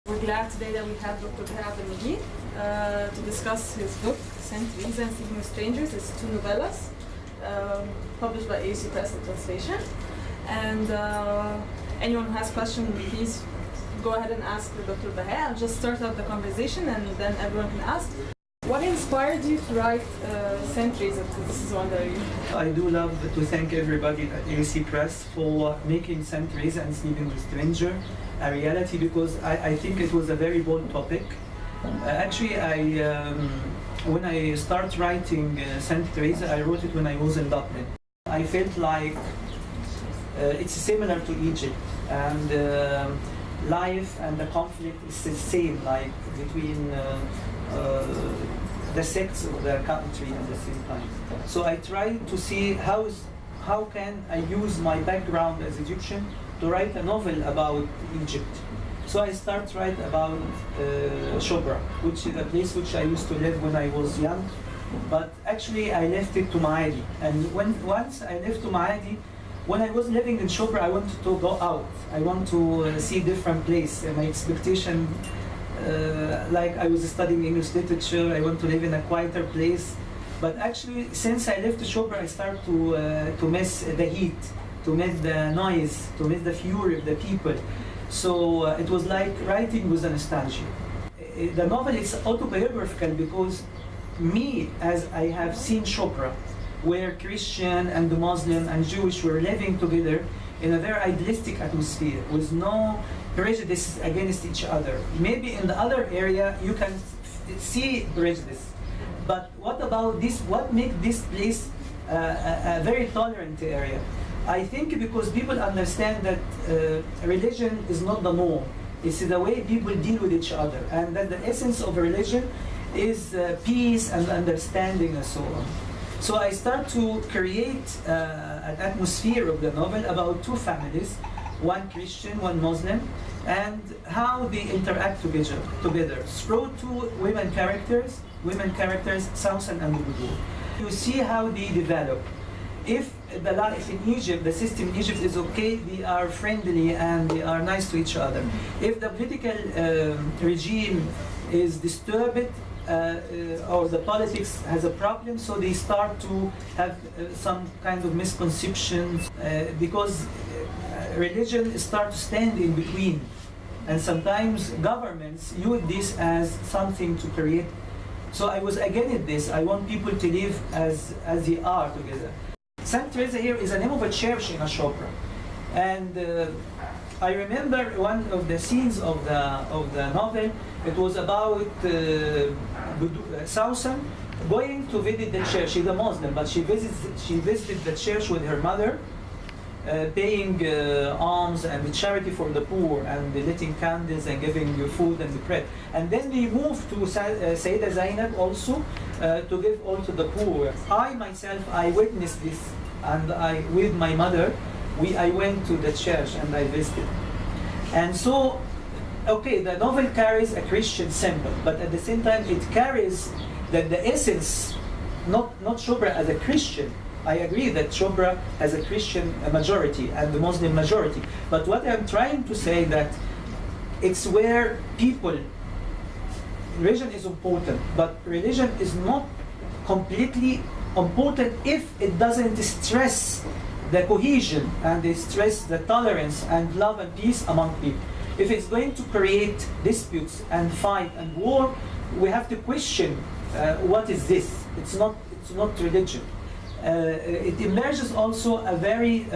We're glad today that we have Dr. Bahaa Abdelmegid to discuss his book, Theresa and Speaking with Strangers. It's two novellas published by AUC Press in translation. And anyone who has questions, please go ahead and ask Dr. Bahaa. I'll just start out the conversation and then everyone can ask. What inspired you to write Theresa? Because this is one that I do love to thank everybody at AUC Press for making Theresa and Speaking with Stranger a reality, because I think it was a very bold topic. Actually, when I started writing Theresa, I wrote it when I was in Dublin. I felt like it's similar to Egypt, and life and the conflict is the same, like between the sects of the country at the same time. So I tried to see how can I use my background as Egyptian to write a novel about Egypt. So I started write about Shobra, which is a place which I used to live when I was young, but actually I left it to Maadi. And once I left to Maadi, when I was living in Shobra, I wanted to go out. I want to see different place. My expectation, like I was studying English literature, I want to live in a quieter place. But actually, since I left Shobra, I started to miss the heat, to miss the noise, to miss the fury of the people. So it was like writing with a nostalgia. The novel is autobiographical because me, as I have seen Shobra, where Christian and the Muslim and Jewish were living together in a very idealistic atmosphere with no prejudice against each other. Maybe in the other area you can see prejudice, but what about this? What makes this place a very tolerant area? I think because people understand that religion is not the norm. It's the way people deal with each other, and that the essence of religion is peace and understanding and so on. So I start to create an atmosphere of the novel about two families, one Christian, one Muslim, and how they interact together through two women characters, Suzan and Kenawy. You see how they develop. If the life in Egypt, the system in Egypt is okay, they are friendly and they are nice to each other. If the political regime is disturbed, or the politics has a problem, so they start to have some kind of misconceptions because religion starts to stand in between, and sometimes governments use this as something to create. So I was against this. I want people to live as they are together. Theresa here is the name of a church in Shobra, and I remember one of the scenes of the novel. It was about Suzan going to visit the church. She's a Muslim, but she visited the church with her mother, paying alms and charity for the poor, and lighting candles and giving food and bread. And then they moved to Sayyida Zainab also to give all to the poor. I myself, I witnessed this, and with my mother, I went to the church and I visited. And so, okay, the novel carries a Christian symbol, but at the same time it carries the essence, not Shobra as a Christian. I agree that Shobra has a Christian majority and the Muslim majority, but what I'm trying to say that it's where people, religion is important, but religion is not completely important if it doesn't stress the cohesion and it stress the tolerance and love and peace among people. If it's going to create disputes and fight and war, we have to question what is this? It's not religion. It emerges also a very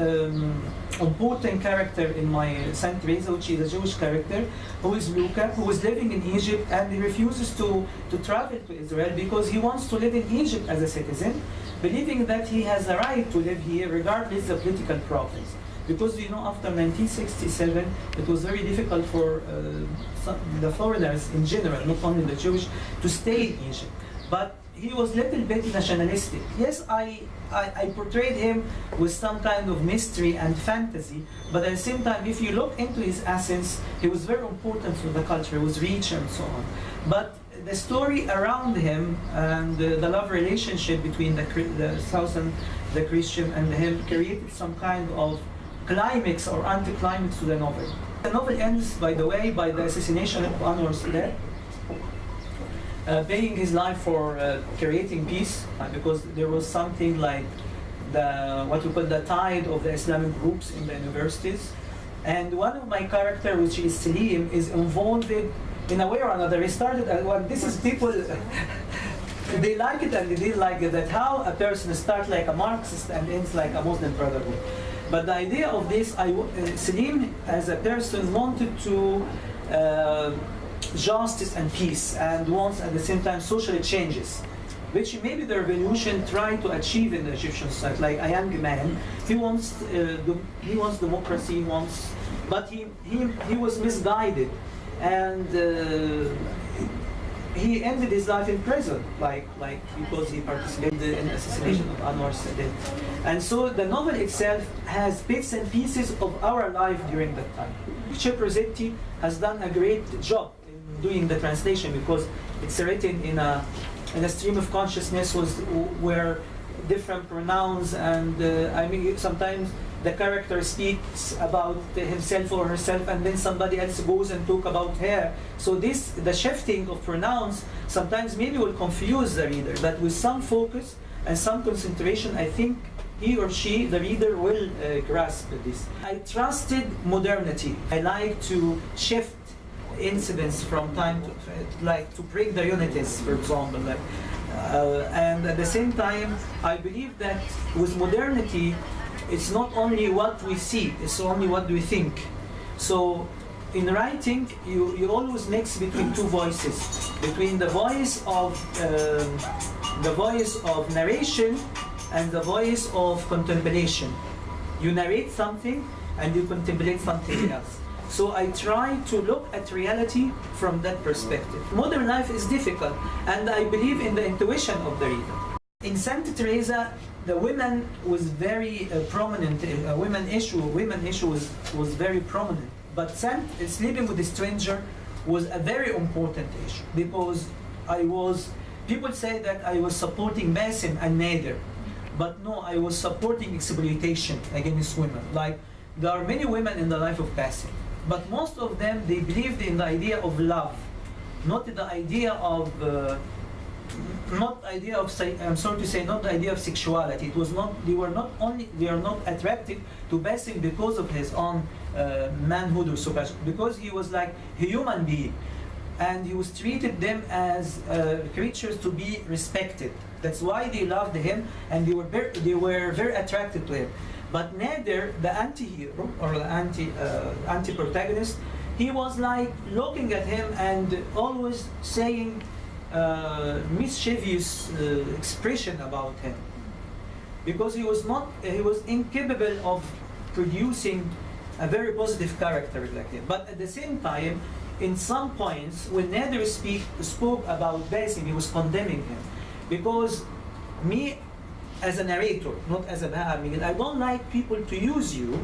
important character in my Theresa, which is a Jewish character, who is Luca, who is living in Egypt, and he refuses to travel to Israel because he wants to live in Egypt as a citizen, believing that he has a right to live here regardless of political problems. Because, you know, after 1967, it was very difficult for the foreigners in general, not only the Jewish, to stay in Egypt. But he was a little bit nationalistic. Yes, I portrayed him with some kind of mystery and fantasy, but at the same time, if you look into his essence, he was very important for the culture, he was rich and so on. But the story around him and the love relationship between the Suzan, the Christian, and him created some kind of climax or anticlimax to the novel. The novel ends, by the way, by the assassination of Anwar's dad, paying his life for creating peace, because there was something like what we call the tide of the Islamic groups in the universities. And one of my characters, which is Salim, is involved in a way or another. He started, this is people, they like it and they didn't like it, that how a person starts like a Marxist and ends like a Muslim Brotherhood. But the idea of this, Salim as a person wanted to justice and peace, and wants at the same time social changes, which maybe the revolution tried to achieve in the Egyptian society. Like a young man, he wants democracy, but he was misguided, and he ended his life in prison, like because he participated in the assassination of Anwar Sadat. And so the novel itself has bits and pieces of our life during that time. Chip Rossetti has done a great job in doing the translation, because it's written in a stream of consciousness where different pronouns, and I mean, sometimes the character speaks about himself or herself, and then somebody else goes and talk about her. So the shifting of pronouns sometimes maybe will confuse the reader, but with some focus and some concentration, I think he or she, the reader, will grasp this. I trusted modernity. I like to shift incidents from time to, like to break the unities, for example, and at the same time, I believe that with modernity, it's not only what we see, it's only what we think. So in writing, you always mix between two voices, between the voice of narration and the voice of contemplation. You narrate something and you contemplate something else. So I try to look at reality from that perspective. Modern life is difficult, and I believe in the intuition of the reader. In Santa Theresa, the women was very prominent. Women issue was very prominent. But sleeping with a stranger was a very important issue, because people say that I was supporting Basim and Nader, but no, I was supporting exploitation against women. Like, there are many women in the life of Basim, but most of them, they believed in the idea of love, not the idea of I'm sorry to say, not the idea of sexuality. It was not. They are not attracted to Basim because of his own manhood or super, because he was like a human being, and he was treated them as creatures to be respected. That's why they loved him, and they were very attracted to him. But Nader, the anti-hero or the anti-protagonist, he was like looking at him and always saying mischievous expression about him, because he was incapable of producing a very positive character like him. But at the same time, in some points, when Nader spoke about Basim, he was condemning him, because me, as a narrator, not as a Bahaa Abdelmegid, I don't like people to use your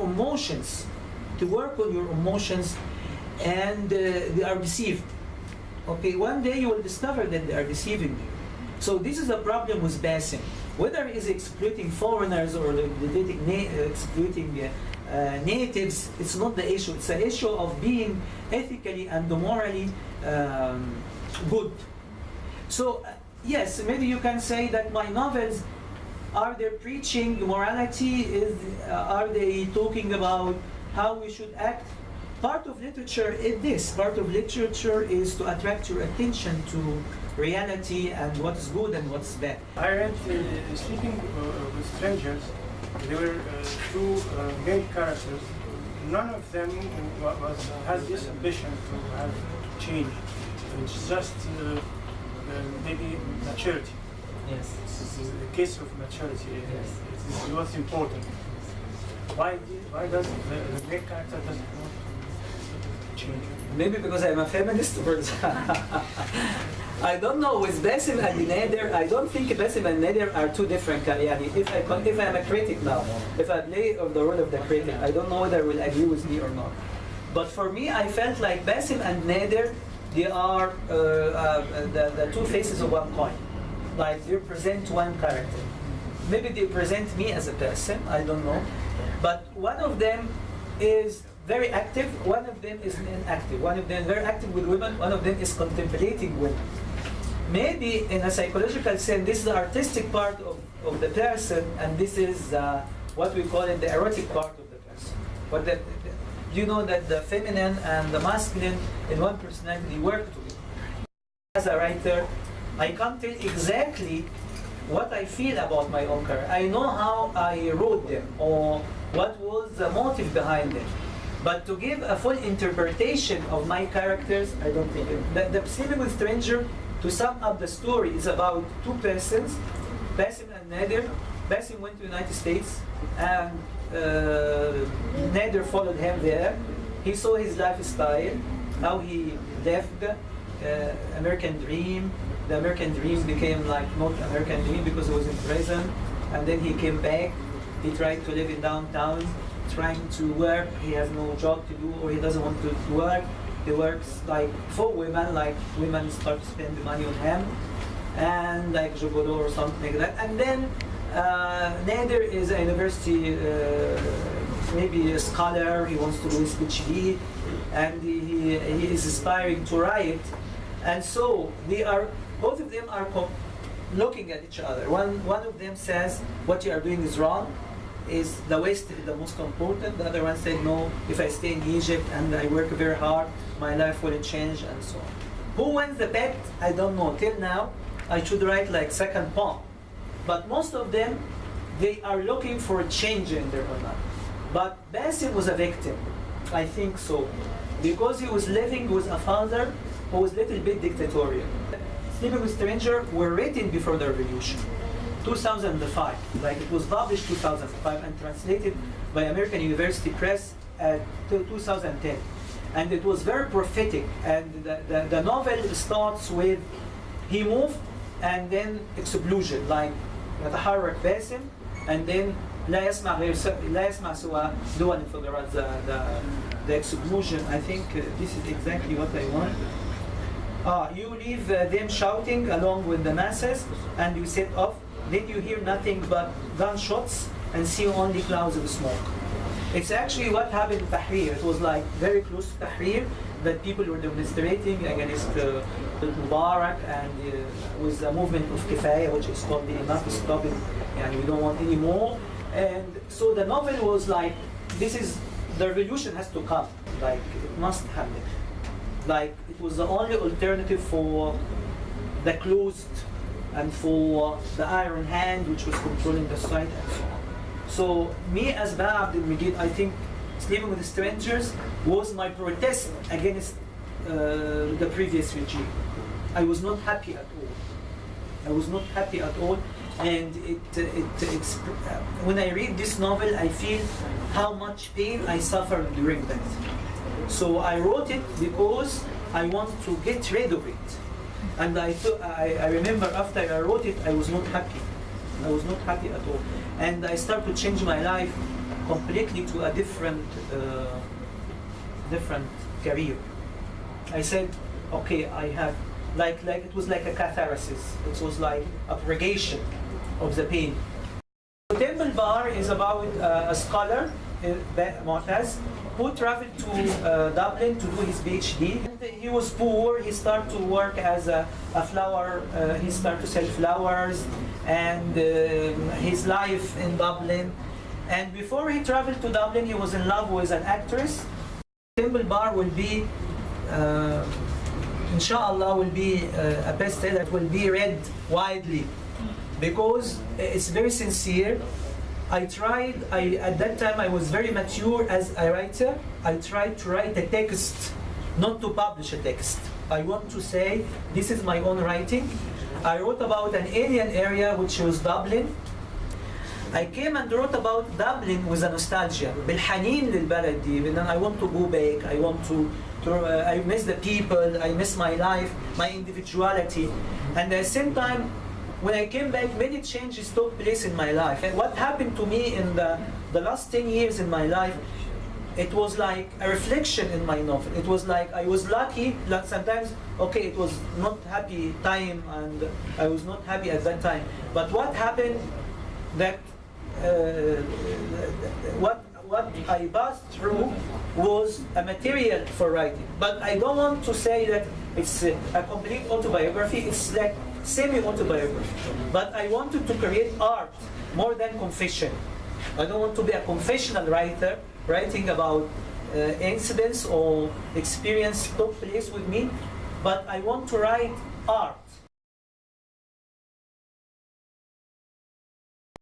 emotions, to work on your emotions, and they are deceived. Okay, one day you will discover that they are deceiving you. So this is a problem with Basim. Whether he's exploiting foreigners or exploiting natives, it's not the issue. It's an issue of being ethically and morally good. So yes, maybe you can say that my novels, are they preaching morality? Are they talking about how we should act? Part of literature is this. Part of literature is to attract your attention to reality and what's good and what's bad. I read Sleeping with Strangers. There were two main characters. None of them has this ambition to have change. It's just maybe maturity. Yes. This is the case of maturity. Yes. It is what's important. Why does the main character doesn't want to change? Maybe because I'm a feminist, or I don't know. With Basim and Nader, I don't think Basim and Nader are two different characters. If I'm a critic now, if I play the role of the critic, I don't know whether will agree with me or not. But for me, I felt like Basim and Nader, they are the two faces of one coin. Like, they present one character. Maybe they present me as a person, I don't know. But one of them is very active, one of them is inactive. One of them very active with women, one of them is contemplating women. Maybe in a psychological sense, this is the artistic part of the person, and this is what we call it the erotic part of the person. But you know that the feminine and the masculine in one personality work together. As a writer, I can't tell exactly what I feel about my own character. I know how I wrote them or what was the motive behind them. But to give a full interpretation of my characters, I don't think it. The Sleeping with Stranger, to sum up the story, is about two persons, Basim and Nader. Basim went to the United States and Nader followed him there. He saw his lifestyle, how he left American dream. The American dream became like not American dream because he was in prison. And then he came back. He tried to live in downtown, trying to work. He has no job to do, or he doesn't want to work. He works like for women, like women start to spend the money on him, and like Jogolo or something like that. And then Nader is a university, maybe a scholar. He wants to do his PhD, and he is aspiring to write. And so they are, both of them are looking at each other. One of them says, "What you are doing is wrong. Is the West is the most important." The other one said, "No, if I stay in Egypt and I work very hard, my life will change," and so on. Who wins the bet? I don't know. Till now, I should write like second poem. But most of them, they are looking for a change in their own life. But Basim was a victim, I think so, because he was living with a father who was a little bit dictatorial. Sleeping with Stranger were written before the revolution. 2005, like it was published 2005 and translated by American University Press at 2010. And it was very prophetic, and the novel starts with he moved and then explosion, like يتحرك باسم, and then لا يسمع سوى دول انفجارات, the explosion. I think this is exactly what I want. You leave them shouting along with the masses and you set off. Then you hear nothing but gunshots and see only clouds of smoke. It's actually what happened in Tahrir. It was like very close to Tahrir, that people were demonstrating against Mubarak and with the movement of Kifaya, which is called the enough is stop it, and we don't want any more. And so the novel was like, this is, the revolution has to come, like it must happen. Like it was the only alternative for the closed and for the iron hand which was controlling the society and so on. So me as Bahaa Abdelmegid, I think Sleeping with Strangers was my protest against the previous regime. I was not happy at all. I was not happy at all, and when I read this novel, I feel how much pain I suffered during that. So I wrote it because I want to get rid of it. And I remember after I wrote it, I was not happy. I was not happy at all. And I started to change my life completely to a different career. I said, okay, I have, like it was like a catharsis. It was like a purgation of the pain. So Temple Bar is about a scholar, Mu'taz, who traveled to Dublin to do his PhD. He was poor. He started to work as a flower. He started to sell flowers, and his life in Dublin. And before he traveled to Dublin, he was in love with an actress. Temple Bar will be, inshallah, will be a bestseller. It will be read widely because it's very sincere. At that time I was very mature as a writer. I tried to write a text, not to publish a text. I want to say, this is my own writing. I wrote about an alien area, which was Dublin. I came and wrote about Dublin with a nostalgia, بالحنين للبلد دي, and I want to go back. I want to I miss the people, I miss my life, my individuality. And at the same time, when I came back, many changes took place in my life. And what happened to me in the last 10 years in my life, it was like a reflection in my novel. It was like I was lucky, like sometimes, okay, it was not happy time and I was not happy at that time. But what happened that, what I passed through was a material for writing. But I don't want to say that it's a complete autobiography. It's like semi-autobiography. But I wanted to create art more than confession. I don't want to be a confessional writer writing about incidents or experience took place with me, but I want to write art.